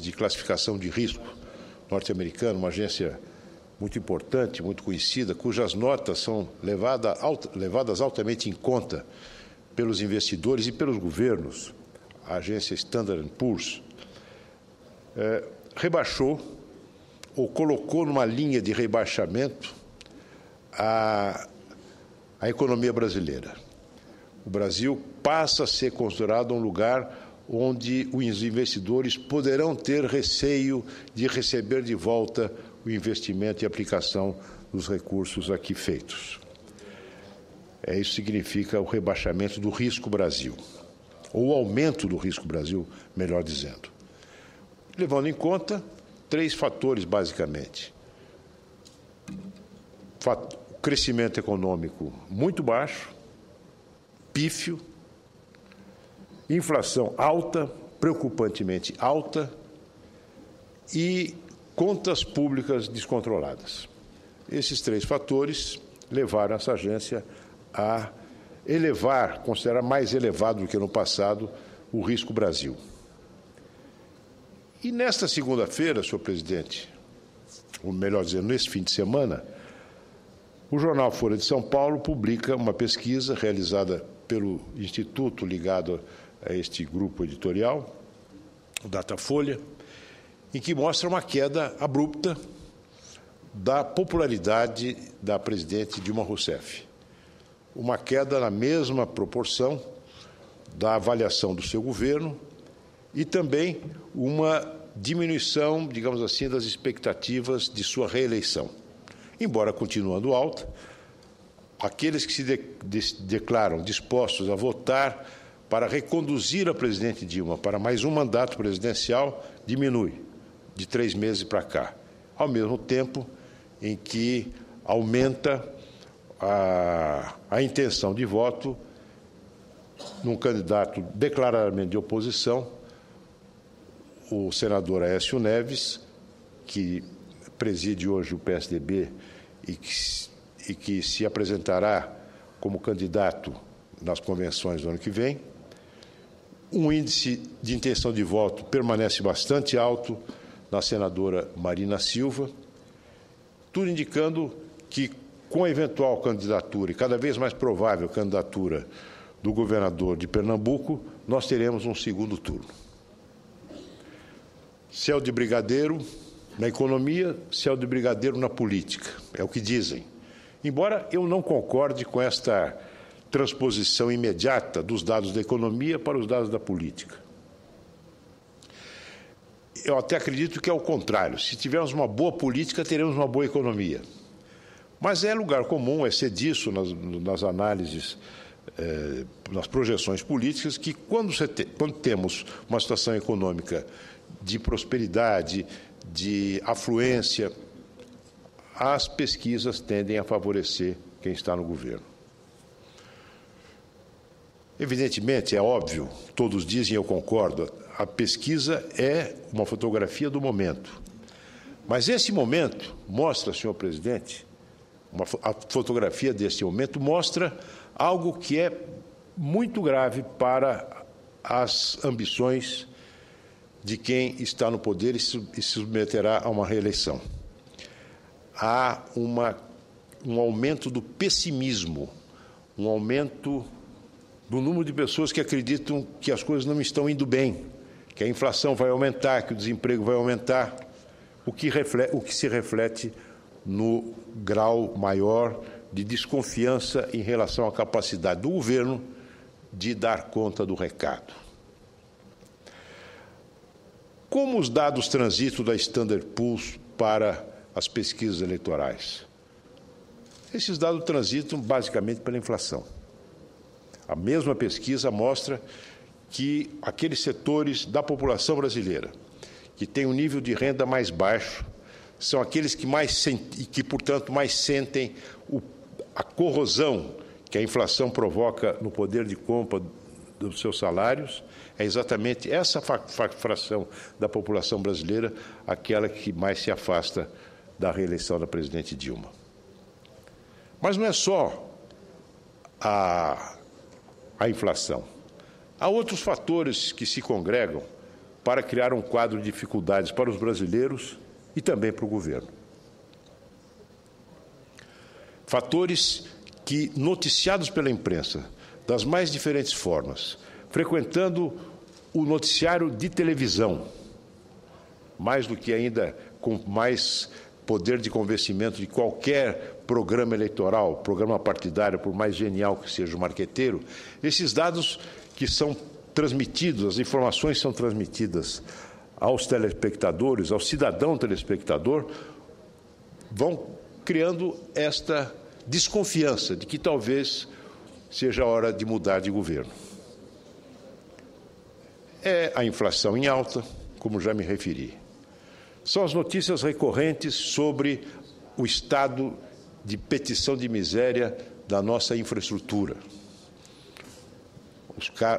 de classificação de risco norte-americana, uma agência muito importante, muito conhecida, cujas notas são levadas altamente em conta pelos investidores e pelos governos, a agência Standard & Poor's, rebaixou ou colocou numa linha de rebaixamento a economia brasileira. O Brasil passa a ser considerado um lugar onde os investidores poderão ter receio de receber de volta o investimento e aplicação dos recursos aqui feitos. Isso significa o rebaixamento do risco Brasil, ou o aumento do risco Brasil, melhor dizendo. Levando em conta 3 fatores, basicamente. Crescimento econômico muito baixo, pífio, inflação alta, preocupantemente alta, e contas públicas descontroladas. Esses 3 fatores levaram essa agência a elevar, considerar mais elevado do que no passado, o risco Brasil. E nesta segunda-feira, senhor presidente, ou melhor dizendo, nesse fim de semana, o jornal Folha de São Paulo publica uma pesquisa realizada pelo instituto ligado a este grupo editorial, o Datafolha, em que mostra uma queda abrupta da popularidade da presidente Dilma Rousseff. Uma queda na mesma proporção da avaliação do seu governo e também uma diminuição, digamos assim, das expectativas de sua reeleição. Embora continuando alta, aqueles que se declaram dispostos a votar para reconduzir a presidente Dilma para mais um mandato presidencial diminui de 3 meses para cá, ao mesmo tempo em que aumenta a intenção de voto num candidato declaradamente de oposição, o senador Aécio Neves, que preside hoje o PSDB e que se apresentará como candidato nas convenções do ano que vem. Um índice de intenção de voto permanece bastante alto na senadora Marina Silva, tudo indicando que, com a eventual candidatura, e cada vez mais provável candidatura do governador de Pernambuco, nós teremos um segundo turno. Céu de brigadeiro na economia, céu de brigadeiro na política, é o que dizem. Embora eu não concorde com esta transposição imediata dos dados da economia para os dados da política. Eu até acredito que é o contrário. Se tivermos uma boa política, teremos uma boa economia. Mas é lugar comum, é ser disso nas análises, nas projeções políticas, que quando temos uma situação econômica de prosperidade, de afluência, as pesquisas tendem a favorecer quem está no governo. Evidentemente, é óbvio, todos dizem, eu concordo, a pesquisa é uma fotografia do momento. Mas esse momento mostra, senhor presidente, a fotografia deste momento mostra algo que é muito grave para as ambições de quem está no poder e se submeterá a uma reeleição. Há um aumento do pessimismo, um aumento do número de pessoas que acreditam que as coisas não estão indo bem, que a inflação vai aumentar, que o desemprego vai aumentar, o que se reflete no grau maior de desconfiança em relação à capacidade do governo de dar conta do recado. Como os dados transitam da Standard & Poor's para as pesquisas eleitorais? Esses dados transitam basicamente pela inflação. A mesma pesquisa mostra que aqueles setores da população brasileira que têm um nível de renda mais baixo são aqueles que mais sentem, e que, portanto, mais sentem a corrosão que a inflação provoca no poder de compra dos seus salários. É exatamente essa fração da população brasileira aquela que mais se afasta da reeleição da presidente Dilma. Mas não é só a inflação. Há outros fatores que se congregam para criar um quadro de dificuldades para os brasileiros e também para o governo. Fatores que, noticiados pela imprensa, das mais diferentes formas, frequentando o noticiário de televisão, mais do que ainda com mais poder de convencimento de qualquer programa eleitoral, programa partidário, por mais genial que seja o marqueteiro, esses dados que são transmitidos, as informações são transmitidas aos telespectadores, ao cidadão telespectador, vão criando esta desconfiança de que talvez seja a hora de mudar de governo. É a inflação em alta, como já me referi. São as notícias recorrentes sobre o estado de petição de miséria da nossa infraestrutura.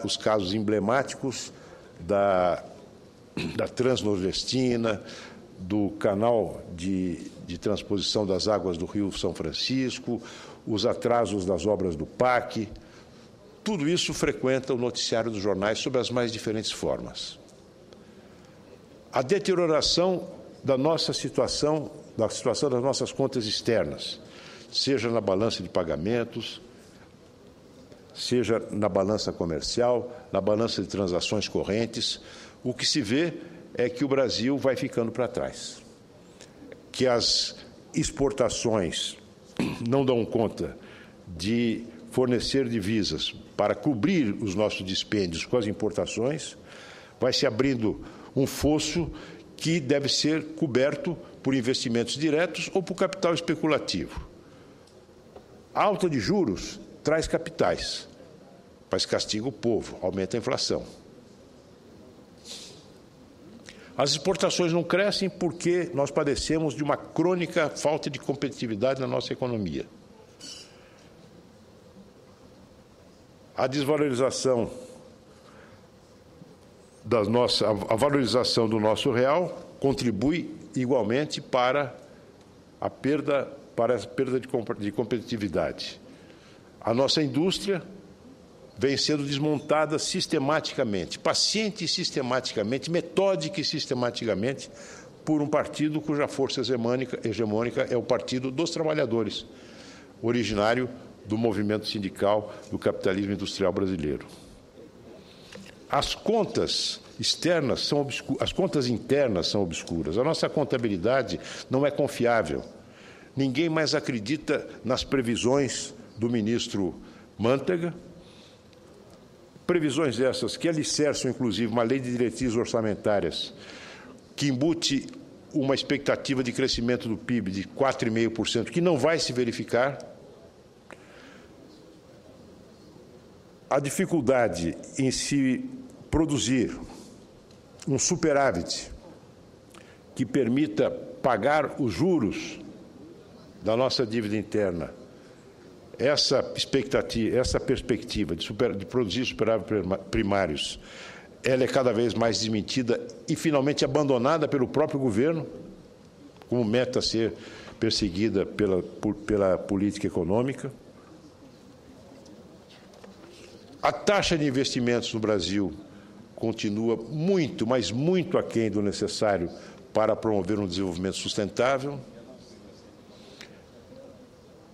Os casos emblemáticos da Transnordestina, do canal de transposição das águas do Rio São Francisco, os atrasos das obras do PAC, tudo isso frequenta o noticiário dos jornais sob as mais diferentes formas. A deterioração da nossa situação, da situação das nossas contas externas, seja na balança de pagamentos, seja na balança comercial, na balança de transações correntes, o que se vê é que o Brasil vai ficando para trás, que as exportações não dão conta de fornecer divisas para cobrir os nossos dispêndios com as importações, vai se abrindo um fosso que deve ser coberto por investimentos diretos ou por capital especulativo. A alta de juros traz capitais, mas castiga o povo, aumenta a inflação. As exportações não crescem porque nós padecemos de uma crônica falta de competitividade na nossa economia. A desvalorização a valorização do nosso real contribui igualmente para a perda de competitividade. A nossa indústria vem sendo desmontada sistematicamente, paciente e sistematicamente, metódica e sistematicamente, por um partido cuja força hegemônica é o Partido dos Trabalhadores, originário do movimento sindical do capitalismo industrial brasileiro. As contas externas as contas internas são obscuras. A nossa contabilidade não é confiável. Ninguém mais acredita nas previsões do ministro Mantega, previsões essas que alicerçam, inclusive, uma lei de diretrizes orçamentárias que embute uma expectativa de crescimento do PIB de 4,5%, que não vai se verificar. A dificuldade em se produzir um superávit que permita pagar os juros da nossa dívida interna, essa perspectiva de produzir superávit primários, ela é cada vez mais desmentida e finalmente abandonada pelo próprio governo, como meta a ser perseguida pela política econômica. A taxa de investimentos no Brasil continua muito, mas muito aquém do necessário para promover um desenvolvimento sustentável.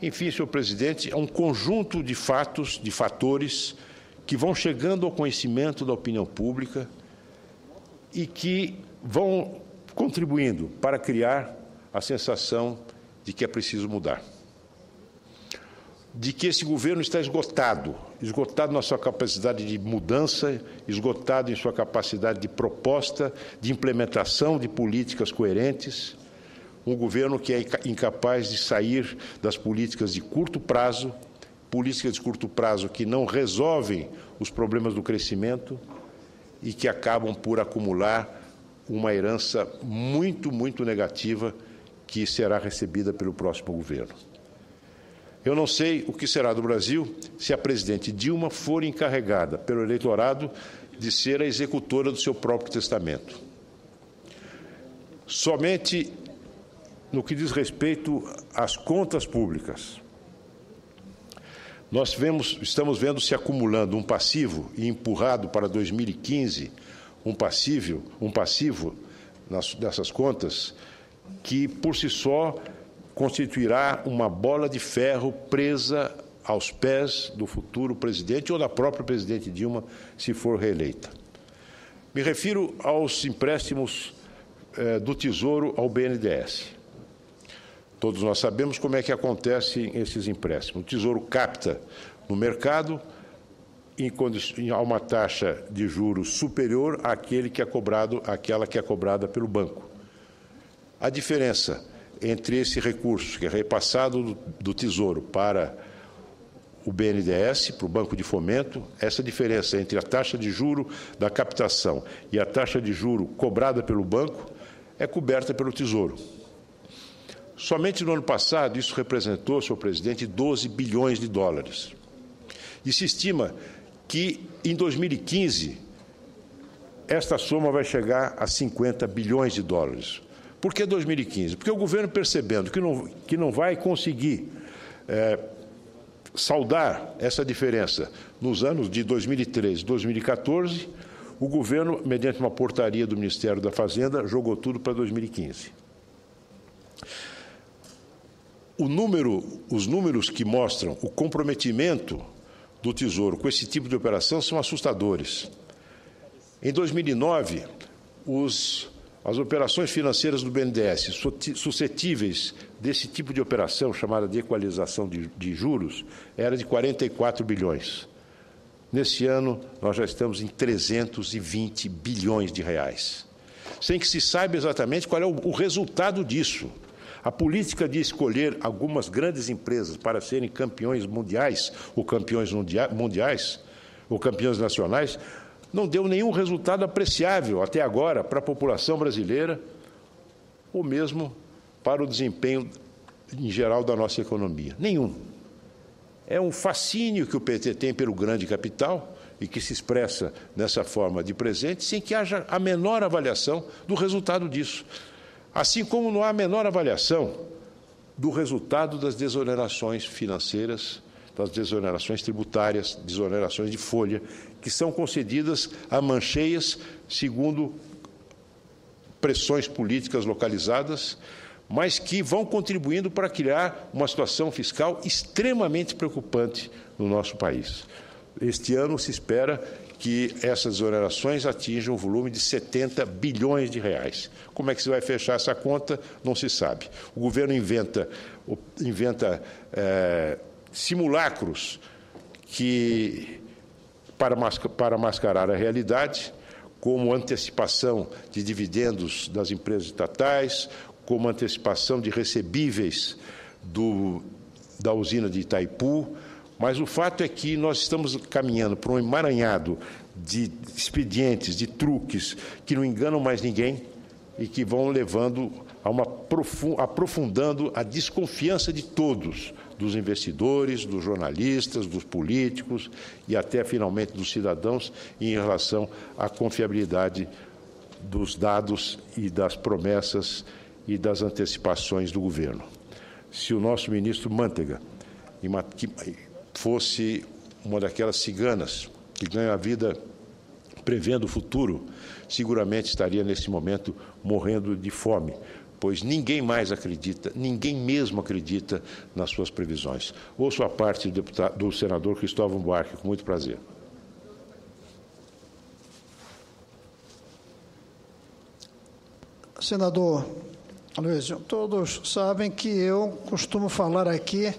Enfim, senhor presidente, é um conjunto de fatos, de fatores que vão chegando ao conhecimento da opinião pública e que vão contribuindo para criar a sensação de que é preciso mudar. De que esse governo está esgotado na sua capacidade de mudança, esgotado em sua capacidade de proposta, de implementação de políticas coerentes, um governo que é incapaz de sair das políticas de curto prazo que não resolvem os problemas do crescimento e que acabam por acumular uma herança muito, muito negativa que será recebida pelo próximo governo. Eu não sei o que será do Brasil se a presidente Dilma for encarregada pelo eleitorado de ser a executora do seu próprio testamento. Somente no que diz respeito às contas públicas, estamos vendo se acumulando um passivo e empurrado para 2015 um passivo dessas contas que, por si só, constituirá uma bola de ferro presa aos pés do futuro presidente ou da própria presidente Dilma, se for reeleita. Me refiro aos empréstimos do Tesouro ao BNDES. Todos nós sabemos como é que acontecem esses empréstimos. O Tesouro capta no mercado a uma taxa de juros superior àquela que é cobrada pelo banco. A diferença entre esse recurso, que é repassado do Tesouro para o BNDES, para o Banco de Fomento, essa diferença entre a taxa de juro da captação e a taxa de juro cobrada pelo banco é coberta pelo Tesouro. Somente no ano passado, isso representou, senhor presidente, 12 bilhões de dólares. E se estima que, em 2015, esta soma vai chegar a 50 bilhões de dólares. Por que 2015? Porque o governo, percebendo que não vai conseguir saldar essa diferença nos anos de 2013 e 2014, o governo, mediante uma portaria do Ministério da Fazenda, jogou tudo para 2015. Os números que mostram o comprometimento do Tesouro com esse tipo de operação são assustadores. Em 2009, as operações financeiras do BNDES suscetíveis desse tipo de operação, chamada de equalização de juros, era de 44 bilhões. Nesse ano, nós já estamos em 320 bilhões de reais, sem que se saiba exatamente qual é o resultado disso. A política de escolher algumas grandes empresas para serem campeões mundiais ou campeões nacionais não deu nenhum resultado apreciável até agora para a população brasileira ou mesmo para o desempenho em geral da nossa economia. Nenhum. É um fascínio que o PT tem pelo grande capital e que se expressa nessa forma de presente sem que haja a menor avaliação do resultado disso. Assim como não há a menor avaliação do resultado das desonerações financeiras, das desonerações tributárias, desonerações de folha, que são concedidas a mancheias segundo pressões políticas localizadas, mas que vão contribuindo para criar uma situação fiscal extremamente preocupante no nosso país. Este ano se espera que essas exonerações atinjam um volume de 70 bilhões de reais. Como é que se vai fechar essa conta? Não se sabe. O governo inventa simulacros para mascarar a realidade, como antecipação de dividendos das empresas estatais, como antecipação de recebíveis da usina de Itaipu, mas o fato é que nós estamos caminhando para um emaranhado de expedientes, de truques, que não enganam mais ninguém e que vão levando aprofundando a desconfiança de todos, dos investidores, dos jornalistas, dos políticos e até, finalmente, dos cidadãos em relação à confiabilidade dos dados e das promessas e das antecipações do governo. Se o nosso ministro Mantega fosse uma daquelas ciganas que ganha a vida prevendo o futuro, seguramente estaria, nesse momento, morrendo de fome, pois ninguém mais acredita, ninguém mesmo acredita nas suas previsões. Ouço a parte do senador Cristóvão Buarque, com muito prazer. Senador Aloysio, todos sabem que eu costumo falar aqui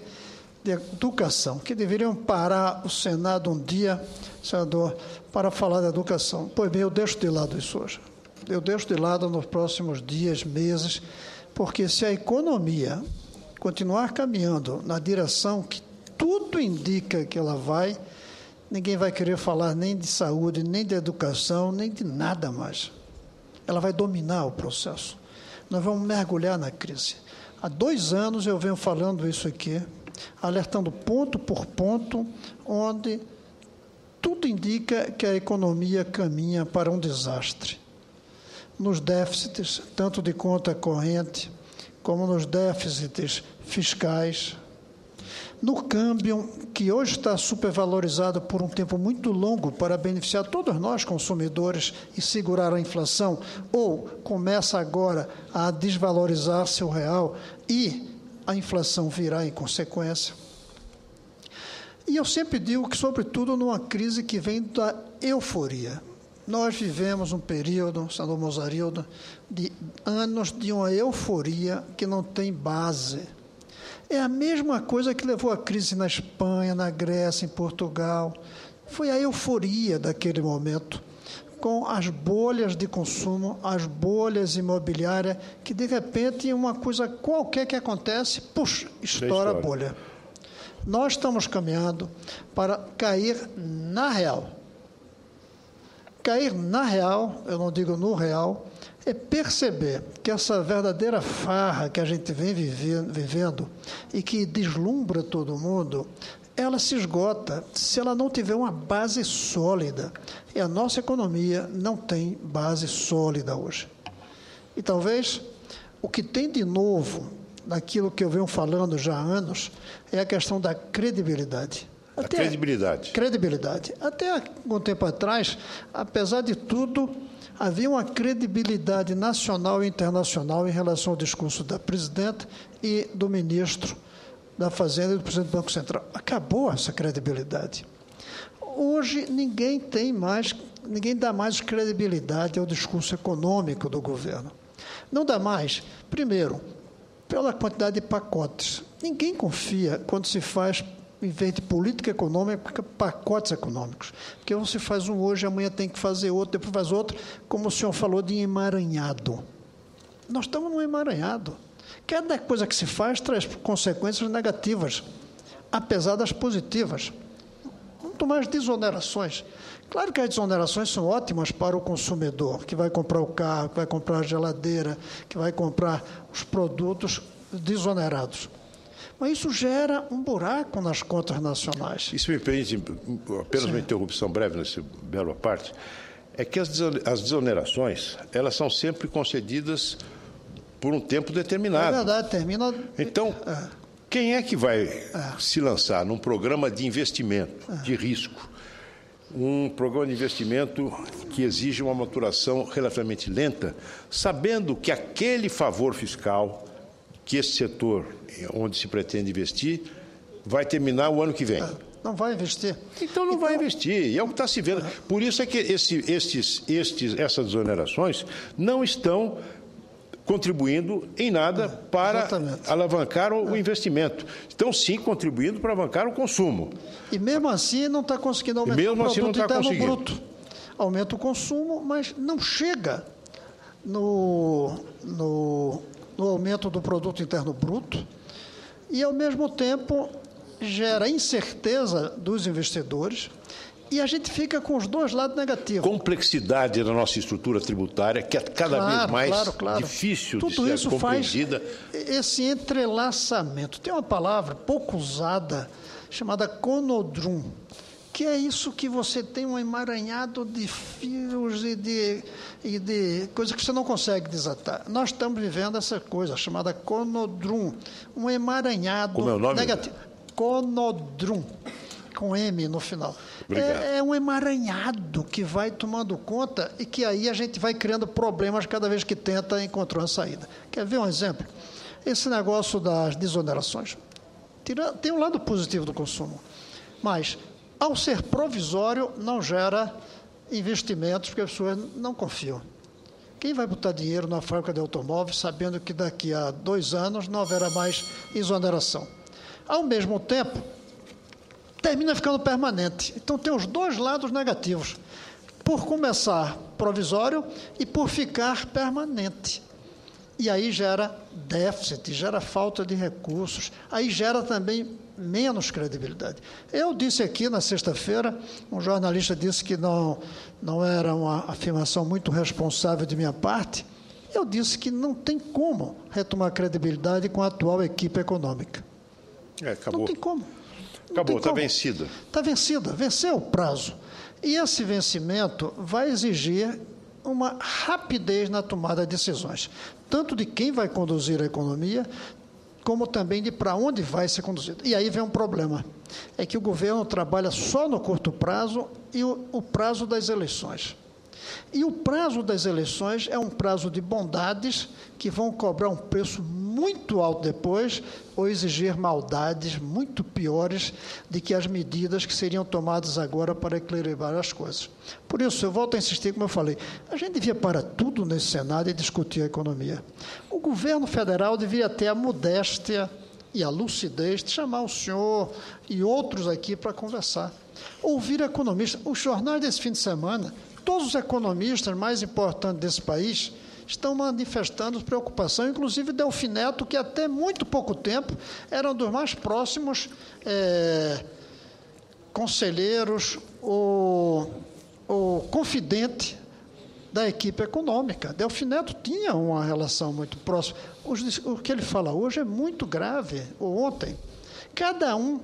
de educação, que deveriam parar o Senado um dia, senador, para falar da educação. Pois bem, eu deixo de lado isso hoje. Eu deixo de lado nos próximos dias, meses, porque se a economia continuar caminhando na direção que tudo indica que ela vai, ninguém vai querer falar nem de saúde, nem de educação, nem de nada mais. Ela vai dominar o processo. Nós vamos mergulhar na crise. Há 2 anos eu venho falando isso aqui, alertando ponto por ponto, onde tudo indica que a economia caminha para um desastre. Nos déficits, tanto de conta corrente, como nos déficits fiscais, no câmbio, que hoje está supervalorizado por um tempo muito longo para beneficiar todos nós, consumidores, e segurar a inflação, ou começa agora a desvalorizar-se o real e a inflação virá em consequência. E eu sempre digo que, sobretudo, numa crise que vem da euforia. Nós vivemos um período, senador Mozarildo, de anos de uma euforia que não tem base. É a mesma coisa que levou à crise na Espanha, na Grécia, em Portugal. Foi a euforia daquele momento, com as bolhas de consumo, as bolhas imobiliárias, que, de repente, uma coisa qualquer que acontece, puxa, estoura a bolha. Nós estamos caminhando para cair na real. Cair na real, eu não digo no real, é perceber que essa verdadeira farra que a gente vem vivendo e que deslumbra todo mundo, ela se esgota se ela não tiver uma base sólida. E a nossa economia não tem base sólida hoje. E talvez o que tem de novo, naquilo que eu venho falando já há anos, é a questão da credibilidade. Credibilidade. Até algum tempo atrás, apesar de tudo, havia uma credibilidade nacional e internacional em relação ao discurso da presidenta e do ministro da Fazenda e do presidente do Banco Central. Acabou essa credibilidade. Hoje ninguém dá mais credibilidade ao discurso econômico do governo. Não dá mais, primeiro, pela quantidade de pacotes. Ninguém confia quando se faz, em vez de política econômica, pacotes econômicos. Porque você faz um hoje, amanhã tem que fazer outro, depois faz outro, como o senhor falou de emaranhado. Nós estamos num emaranhado. Cada coisa que se faz traz consequências negativas, apesar das positivas. Muito mais desonerações. Claro que as desonerações são ótimas para o consumidor, que vai comprar o carro, que vai comprar a geladeira, que vai comprar os produtos desonerados. Mas isso gera um buraco nas contas nacionais. Isso me permite apenas uma interrupção breve nesse belo à parte. É que as desonerações, elas são sempre concedidas por um tempo determinado. É verdade, termina... Então, quem é que vai se lançar num programa de investimento, de risco? Um programa de investimento que exige uma maturação relativamente lenta, sabendo que aquele favor fiscal que esse setor onde se pretende investir vai terminar o ano que vem. Não vai investir. Então não vai investir. E é o que está se vendo. Por isso é que essas desonerações não estão contribuindo em nada para alavancar o investimento. Estão, sim, contribuindo para alavancar o consumo. E mesmo assim não está conseguindo aumentar o produto interno bruto. Aumenta o consumo, mas não chega no aumento do produto interno bruto e, ao mesmo tempo, gera incerteza dos investidores e a gente fica com os dois lados negativos. Complexidade da nossa estrutura tributária, que é cada vez mais difícil de ser compreendida. Tudo isso faz esse entrelaçamento. Tem uma palavra pouco usada, chamada conodrum, que é isso que você tem um emaranhado de fios e de coisas que você não consegue desatar. Nós estamos vivendo essa coisa chamada conodrum, um emaranhado Como é o nome? negativo. Conodrum, com M no final. É um emaranhado que vai tomando conta e que aí a gente vai criando problemas cada vez que tenta encontrar uma saída. Quer ver um exemplo? Esse negócio das desonerações. Tem um lado positivo do consumo, mas, ao ser provisório, não gera investimentos, porque as pessoas não confiam. Quem vai botar dinheiro na fábrica de automóveis sabendo que daqui a 2 anos não haverá mais exoneração? Ao mesmo tempo, termina ficando permanente. Então, tem os dois lados negativos. Por começar provisório e por ficar permanente. E aí gera déficit, gera falta de recursos, aí gera também menos credibilidade. Eu disse aqui na sexta-feira, um jornalista disse que não era uma afirmação muito responsável de minha parte, eu disse que não tem como retomar credibilidade com a atual equipe econômica. Acabou. Não tem como. Acabou, está vencida. Está vencida, venceu o prazo. E esse vencimento vai exigir uma rapidez na tomada de decisões, tanto de quem vai conduzir a economia, como também de para onde vai ser conduzido. E aí vem um problema, é que o governo trabalha só no curto prazo e o prazo das eleições. E o prazo das eleições é um prazo de bondades que vão cobrar um preço muito alto depois ou exigir maldades muito piores do que as medidas que seriam tomadas agora para equilibrar as coisas. Por isso, eu volto a insistir, como eu falei, a gente devia parar tudo nesse Senado e discutir a economia. O governo federal deveria ter a modéstia e a lucidez de chamar o senhor e outros aqui para conversar. Ouvir economistas. Os jornais desse fim de semana, todos os economistas mais importantes desse país estão manifestando preocupação, inclusive Delfim Neto, que até muito pouco tempo era um dos mais próximos conselheiros ou confidente da equipe econômica. Delfim Neto tinha uma relação muito próxima. O que ele fala hoje é muito grave, ou ontem. Cada um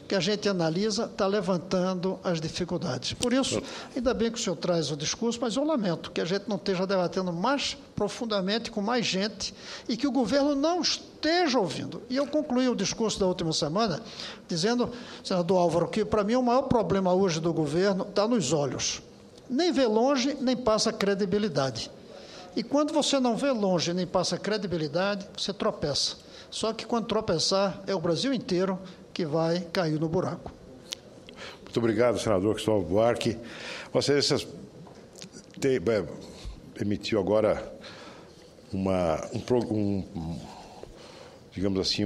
que a gente analisa está levantando as dificuldades. Por isso, ainda bem que o senhor traz o discurso, mas eu lamento que a gente não esteja debatendo mais profundamente com mais gente e que o governo não esteja ouvindo. E eu concluí o discurso da última semana dizendo, senador Álvaro, que para mim o maior problema hoje do governo está nos olhos. Nem vê longe, nem passa credibilidade. E quando você não vê longe, nem passa credibilidade, você tropeça. Só que quando tropeçar, é o Brasil inteiro que vai cair no buraco. Muito obrigado, senador Cristóvão Buarque. Vossa Excelência emitiu agora digamos assim,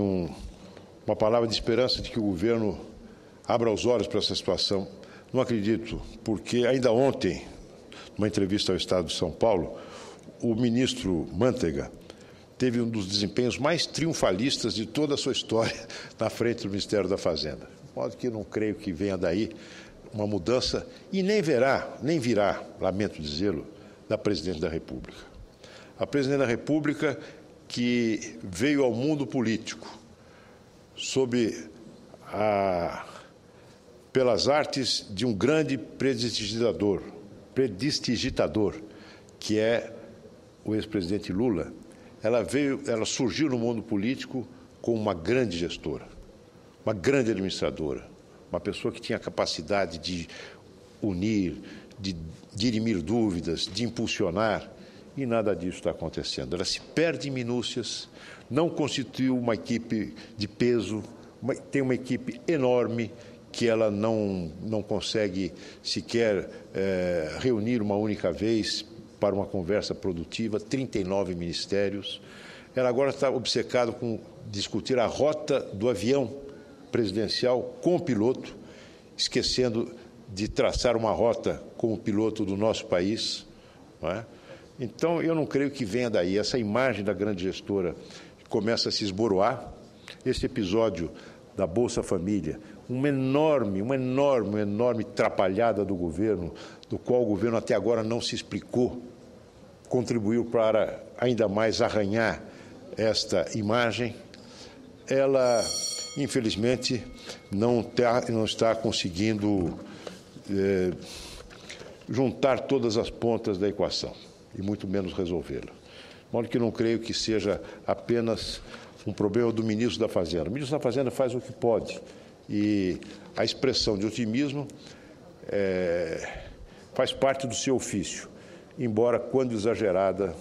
uma palavra de esperança de que o governo abra os olhos para essa situação. Não acredito, porque ainda ontem, numa entrevista ao Estado de São Paulo, o ministro Manteiga teve um dos desempenhos mais triunfalistas de toda a sua história na frente do Ministério da Fazenda. De modo que não creio que venha daí uma mudança e nem virá, lamento dizê-lo, da Presidente da República. A Presidente da República que veio ao mundo político pelas artes de um grande prestidigitador, que é o ex-presidente Lula. Ela surgiu no mundo político como uma grande gestora, uma grande administradora, uma pessoa que tinha a capacidade de unir, de dirimir dúvidas, de impulsionar, e nada disso está acontecendo. Ela se perde em minúcias, não constituiu uma equipe de peso, tem uma equipe enorme que ela não consegue sequer reunir uma única vez para uma conversa produtiva, 39 ministérios. Ela agora está obcecada com discutir a rota do avião presidencial com o piloto, esquecendo de traçar uma rota com o piloto do nosso país. Não é? Então, eu não creio que venha daí. Essa imagem da grande gestora começa a se esboroar. Esse episódio da Bolsa Família, uma enorme trapalhada do governo, do qual o governo até agora não se explicou, contribuiu para ainda mais arranhar esta imagem. Ela, infelizmente, não está conseguindo juntar todas as pontas da equação, e muito menos resolvê-la. De modo que não creio que seja apenas um problema do ministro da Fazenda. O ministro da Fazenda faz o que pode, e a expressão de otimismo faz parte do seu ofício, embora, quando exagerada,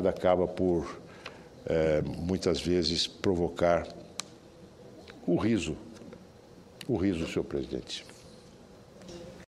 acaba por, muitas vezes, provocar o riso, senhor presidente.